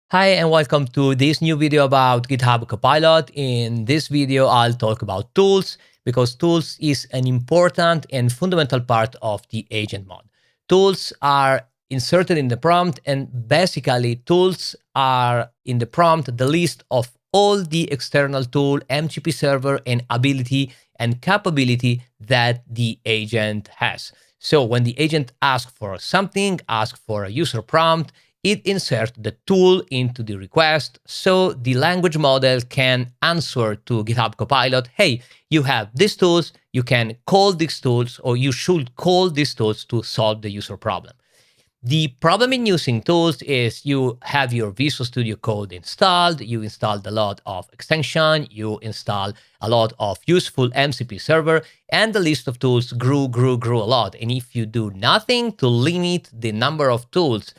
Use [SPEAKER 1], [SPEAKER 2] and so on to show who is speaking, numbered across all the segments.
[SPEAKER 1] Hi and welcome to this new video about GitHub Copilot. In this video, I'll talk about tools because tools is an important and fundamental part of the agent mod. Tools are inserted in the prompt, and basically tools are in the prompt the list of all the external tool, MCP server, and ability and capability that the agent has. So when the agent asks for something, asks for a user prompt, it inserts the tool into the request so the language model can answer to GitHub Copilot, hey, you have these tools, you can call these tools, or you should call these tools to solve the user problem. The problem in using tools is you have your Visual Studio Code installed, you installed a lot of extension, you install a lot of useful MCP server, and the list of tools grew a lot. And if you do nothing to limit the number of tools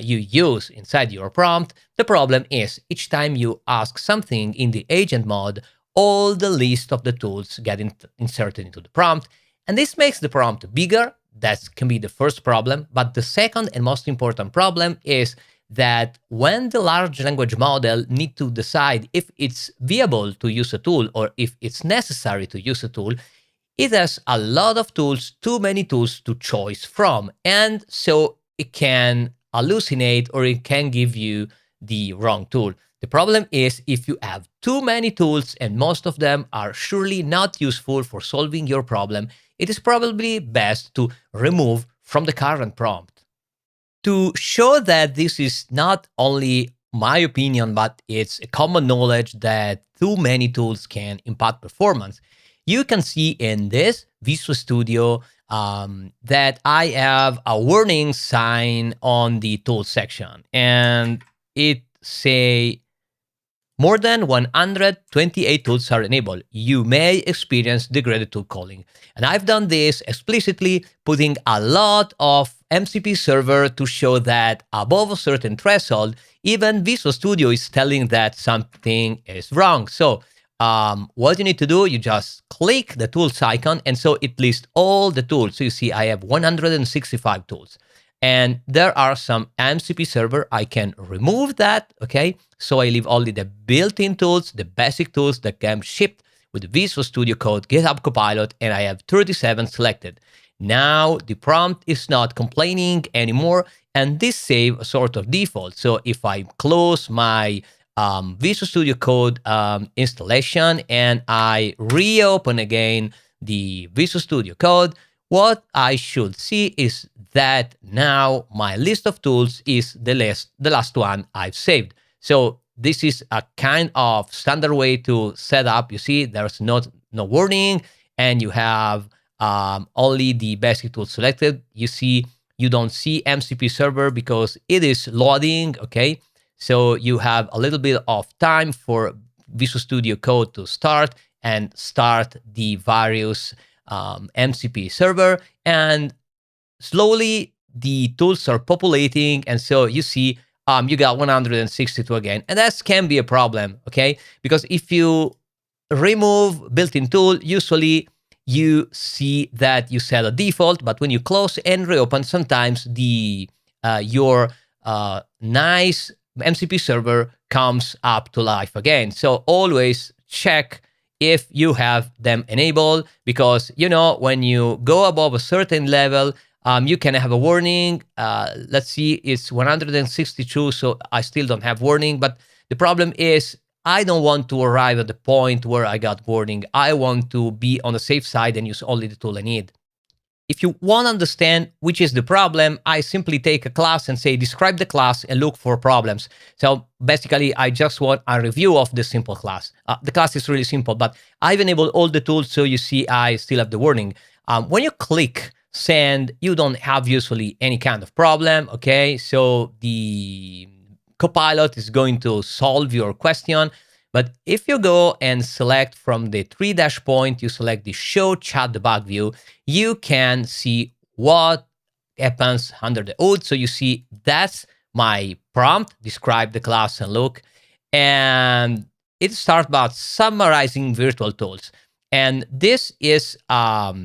[SPEAKER 1] you use inside your prompt, the problem is each time you ask something in the agent mode, all the list of the tools get inserted into the prompt. And this makes the prompt bigger. That can be the first problem. But the second and most important problem is that when the large language model needs to decide if it's viable to use a tool or if it's necessary to use a tool, it has a lot of tools, too many tools to choose from. And so it can hallucinate or it can give you the wrong tool. The problem is if you have too many tools and most of them are surely not useful for solving your problem, it is probably best to remove from the current prompt. To show that this is not only my opinion, but it's a common knowledge that too many tools can impact performance, you can see in this Visual Studio that I have a warning sign on the tools section, and it say more than 128 tools are enabled. You may experience degraded tool calling. And I've done this explicitly, putting a lot of MCP server to show that above a certain threshold, even Visual Studio is telling that something is wrong. So what you need to do, you just click the tools icon, and so it lists all the tools. So you see I have 165 tools. And there are some MCP server. I can remove that, okay? So I leave only the built-in tools, the basic tools that can shipped with Visual Studio Code, GitHub Copilot, and I have 37 selected. Now the prompt is not complaining anymore, and this save a sort of default. So if I close my Visual Studio Code installation and I reopen again the Visual Studio Code, what I should see is that now my list of tools is the last one I've saved. So this is a kind of standard way to set up. You see, there's no warning, and you have only the basic tools selected. You see, you don't see MCP server because it is loading, okay? So you have a little bit of time for Visual Studio Code to start and start the various MCP server, and slowly the tools are populating, and so you see you got 162 again, and that can be a problem, okay? Because if you remove built-in tool, usually you see that you set a default, but when you close and reopen, sometimes the your nice MCP server comes up to life again. So always check if you have them enabled, because when you go above a certain level, you can have a warning. Let's see, it's 162, so I still don't have warning. But the problem is I don't want to arrive at the point where I got warning. I want to be on the safe side and use only the tool I need. If you want to understand which is the problem, I simply take a class and say, describe the class and look for problems. So basically, I just want a review of the simple class. The class is really simple, but I've enabled all the tools, so you see I still have the warning. When you click send, you don't have usually any kind of problem, okay? So the Copilot is going to solve your question. But if you go and select from the 3 dash point, you select the Show Chat Debug view, you can see what happens under the hood. So you see that's my prompt, describe the class and look. And it starts by summarizing virtual tools. And this is a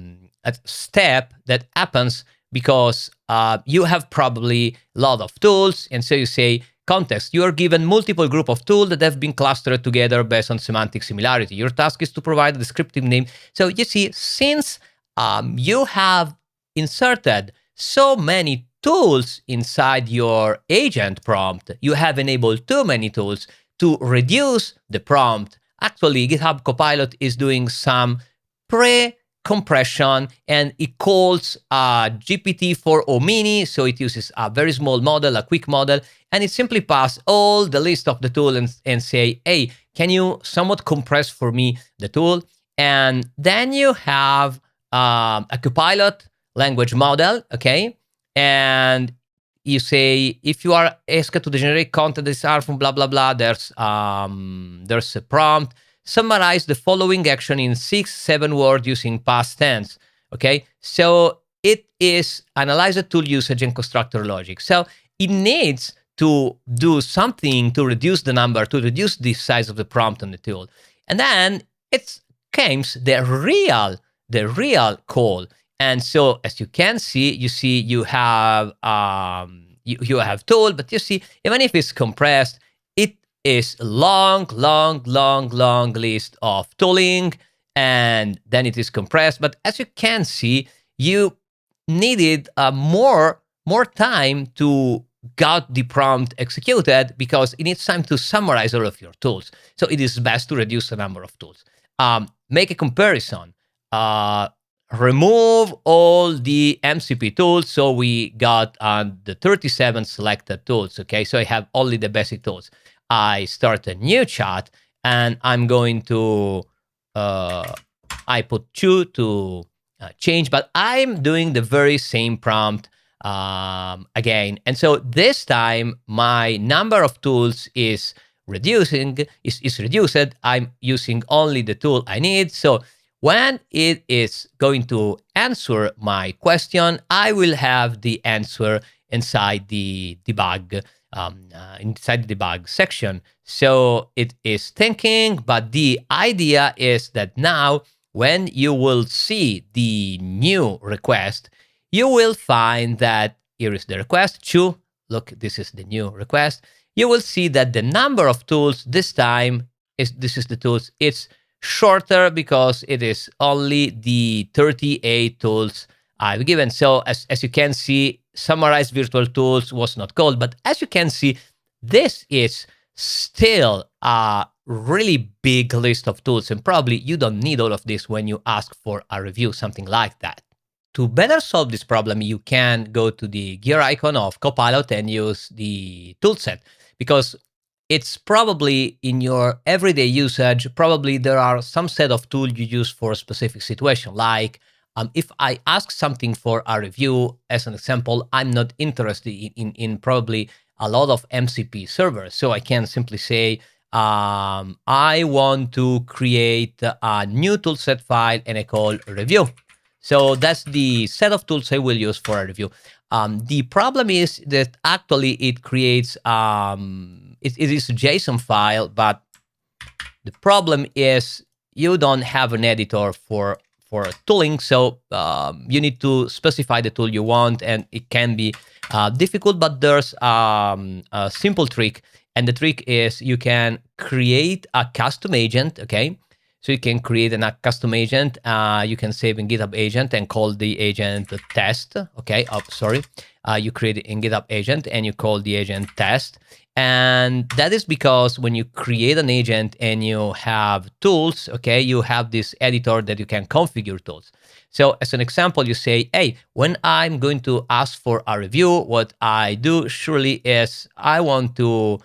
[SPEAKER 1] step that happens because you have probably a lot of tools. And so you say, context. You are given multiple group of tools that have been clustered together based on semantic similarity. Your task is to provide a descriptive name. So you see, since you have inserted so many tools inside your agent prompt, you have enabled too many tools to reduce the prompt. Actually, GitHub Copilot is doing some pre-compression, and it calls GPT-4o Mini, so it uses a very small model, a quick model, and it simply passes all the list of the tool and say, hey, can you somewhat compress for me the tool? And then you have a Copilot language model, okay? And you say, if you are asked to generate content that is are from blah, blah, blah, there's a prompt. Summarize the following action in 6-7 words using past tense, okay? So it is analyze the tool usage and constructor logic. So it needs to do something to reduce the number, to reduce the size of the prompt on the tool. And then it comes the real call. And so, as you can see, you have you have tool, but you see, even if it's compressed, it is a long list of tooling, and then it is compressed. But as you can see, you needed more time to get the prompt executed because it needs time to summarize all of your tools. So it is best to reduce the number of tools. Make a comparison. Remove all the MCP tools. So we got the 37 selected tools. Okay, so I have only the basic tools. I start a new chat and I'm going to, I put 2 to change, but I'm doing the very same prompt again. And so this time my number of tools is reduced. I'm using only the tool I need. So when it is going to answer my question, I will have the answer inside the debug, inside the debug section. So it is thinking, but the idea is that now when you will see the new request, you will find that here is the request. Look, this is the new request. You will see that the number of tools this time this is the tools. It's shorter because it is only the 38 tools I've given. So as you can see, summarize virtual tools was not called, but as you can see, this is still a really big list of tools, and probably you don't need all of this when you ask for a review, something like that. To better solve this problem, you can go to the gear icon of Copilot and use the toolset, because it's probably in your everyday usage, probably there are some set of tools you use for a specific situation. Like if I ask something for a review, as an example, I'm not interested in probably a lot of MCP servers. So I can simply say, I want to create a new toolset file and I call review. So that's the set of tools I will use for a review. The problem is that actually it creates, it is a JSON file, but the problem is you don't have an editor for tooling. So you need to specify the tool you want, and it can be difficult, but there's a simple trick. And the trick is you can create a custom agent, okay? So you can create a custom agent. You can save in GitHub agent and call the agent test. Okay. You create it in GitHub agent and you call the agent test. And that is because when you create an agent and you have tools, okay, you have this editor that you can configure tools. So as an example, you say, hey, when I'm going to ask for a review, what I do surely is I want to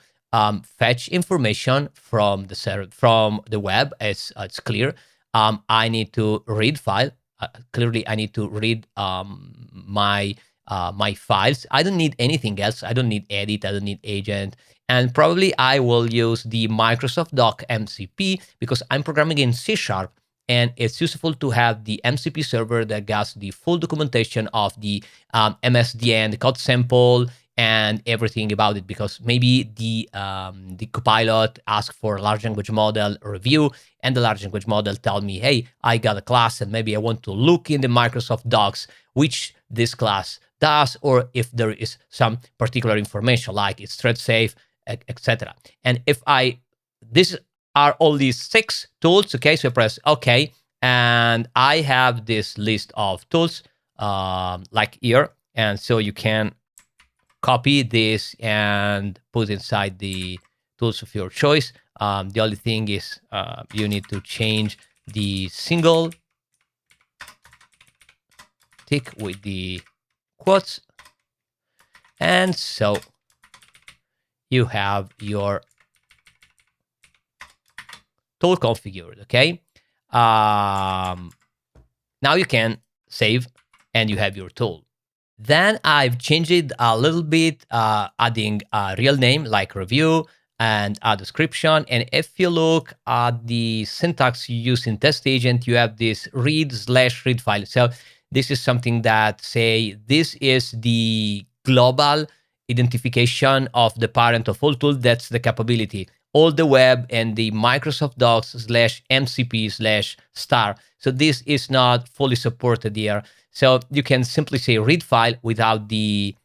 [SPEAKER 1] fetch information from the web. It's clear. I need to read file. Clearly, I need to read my files. I don't need anything else. I don't need edit. I don't need agent. And probably I will use the Microsoft Doc MCP because I'm programming in C#. And it's useful to have the MCP server that gets the full documentation of the MSDN, the code sample, and everything about it, because maybe the Copilot asks for a large language model review, and the large language model tell me, hey, I got a class, and maybe I want to look in the Microsoft Docs which this class does, or if there is some particular information, like it's thread safe, etc. And if these are all these 6 tools, okay, so I press OK, and I have this list of tools like here, and so you can copy this and put inside the tools of your choice. The only thing is you need to change the single tick with the quotes, and so you have your tool configured, okay? Now you can save and you have your tool. Then I've changed it a little bit, adding a real name like review and a description. And if you look at the syntax you use in test agent, you have this read/read file. So this is something that say this is the global identification of the parent of all tools. That's the capability. All the web and the Microsoft Docs/MCP/star. So this is not fully supported here. So you can simply say read file without the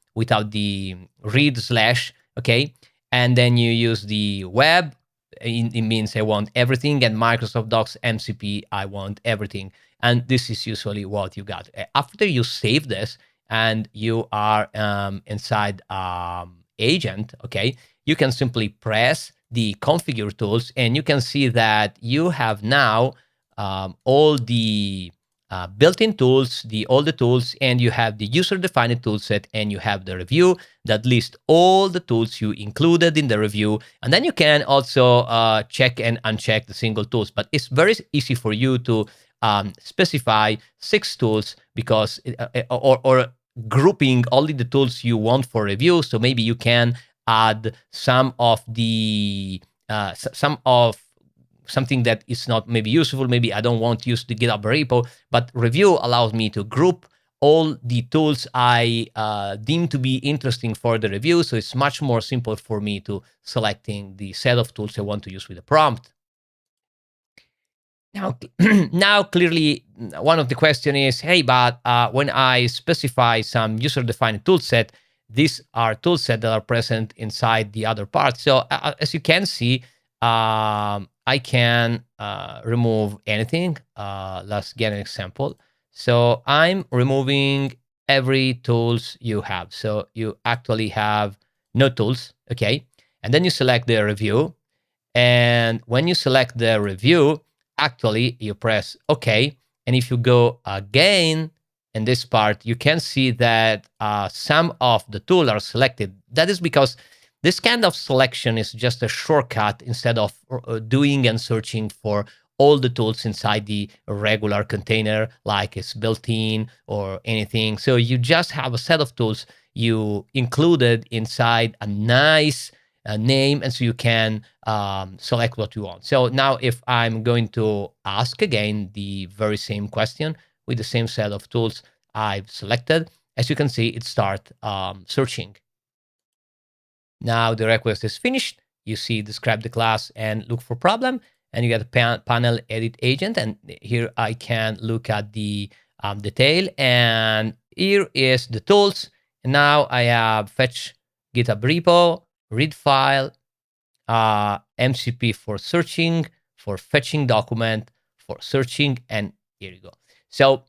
[SPEAKER 1] read slash, okay? And then you use the web. It means I want everything, and Microsoft Docs MCP, I want everything. And this is usually what you got. After you save this and you are inside agent, okay, you can simply press the configure tools, and you can see that you have now all the built-in tools, all the tools, and you have the user-defined toolset, and you have the review that lists all the tools you included in the review. And then you can also check and uncheck the single tools. But it's very easy for you to specify 6 tools because, or grouping only the tools you want for review. So maybe you can add some of something that is not maybe useful. Maybe I don't want to use the GitHub repo, but review allows me to group all the tools I deem to be interesting for the review. So it's much more simple for me to selecting the set of tools I want to use with a prompt. Now, clearly, one of the question is, hey, but when I specify some user-defined toolset, these are toolset that are present inside the other part. So as you can see, I can remove anything. Let's get an example. So I'm removing every tools you have. So you actually have no tools, okay? And then you select the review. And when you select the review, actually you press OK. And if you go again in this part, you can see that some of the tools are selected. That is because this kind of selection is just a shortcut instead of doing and searching for all the tools inside the regular container, like it's built in or anything. So you just have a set of tools you included inside a nice name, and so you can select what you want. So now if I'm going to ask again the very same question with the same set of tools I've selected, as you can see, it starts searching. Now the request is finished. You see describe the class and look for problem, and you get a panel edit agent. And here I can look at the detail, and here is the tools. And now I have fetch GitHub repo, read file, MCP for searching, for fetching document, for searching, and here you go. So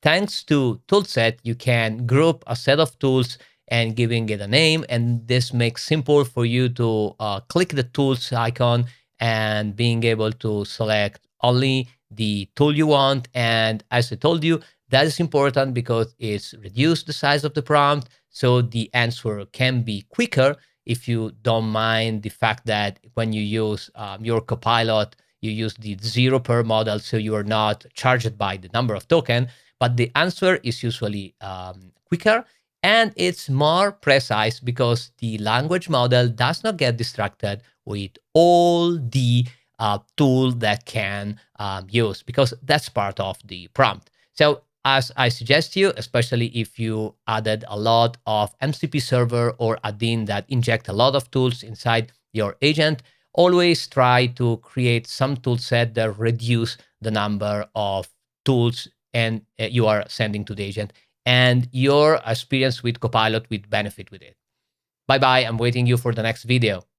[SPEAKER 1] thanks to toolset, you can group a set of tools and giving it a name. And this makes simple for you to click the tools icon and being able to select only the tool you want. And as I told you, that is important because it's reduced the size of the prompt, so the answer can be quicker if you don't mind the fact that when you use your Copilot, you use the 0 per model, so you are not charged by the number of token, but the answer is usually quicker. And it's more precise because the language model does not get distracted with all the tool that can use, because that's part of the prompt. So as I suggest you, especially if you added a lot of MCP server or add-in that inject a lot of tools inside your agent, always try to create some tool set that reduce the number of tools and you are sending to the agent, and your experience with Copilot will benefit with it. Bye-bye. I'm waiting you for the next video.